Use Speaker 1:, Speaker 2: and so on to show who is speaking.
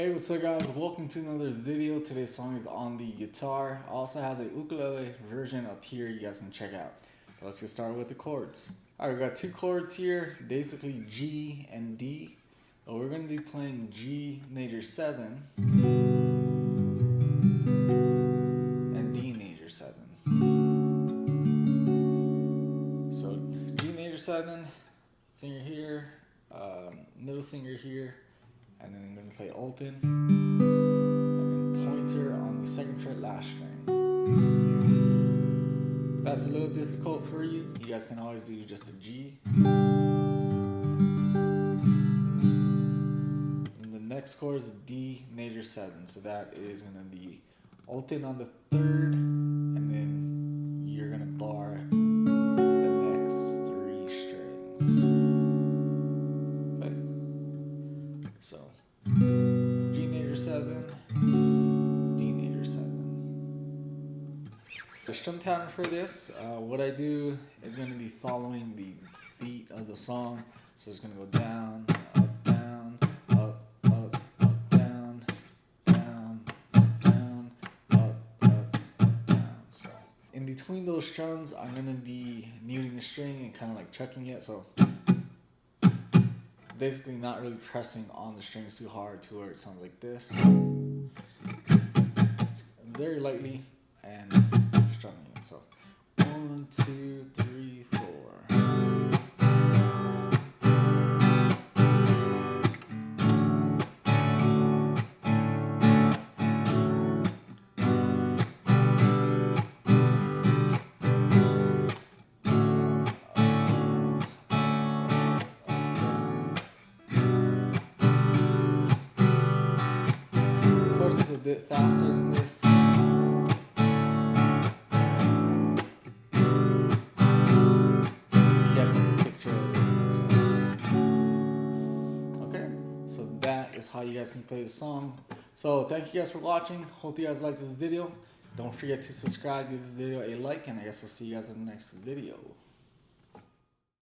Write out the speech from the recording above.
Speaker 1: Hey, what's up guys? Welcome to another video. Today's song is on the guitar. I also have the ukulele version up here you guys can check out. Let's get started with the chords. Alright, we got two chords here, basically G and D. But we're going to be playing G major 7 and D major 7. So G major 7, finger here, middle finger here, and then I'm going to play Alton, and then pointer on the second fret last string. If that's a little difficult for you, you guys can always do just a G. And the next chord is D major 7, so that is going to be Alton on the third, and then you're going to bar the next 3 strings. Okay? So G major 7, D major 7. The strum pattern for this, what I do is going to be following the beat of the song. So it's going to go down, up, down, up, up, up, down, down, up, down, up, up, up, down. So in between those strums, I'm going to be muting the string and kind of like chucking it. So basically not really pressing on the strings too hard to where it sounds like this. Very lightly and strumming it. So 1, 2, 3, 4. Of course, it's a bit faster than this. That is how you guys can play the song. So thank you guys for watching. Hope you guys liked this video. Don't forget to subscribe, give this video a like, and I guess I'll see you guys in the next video.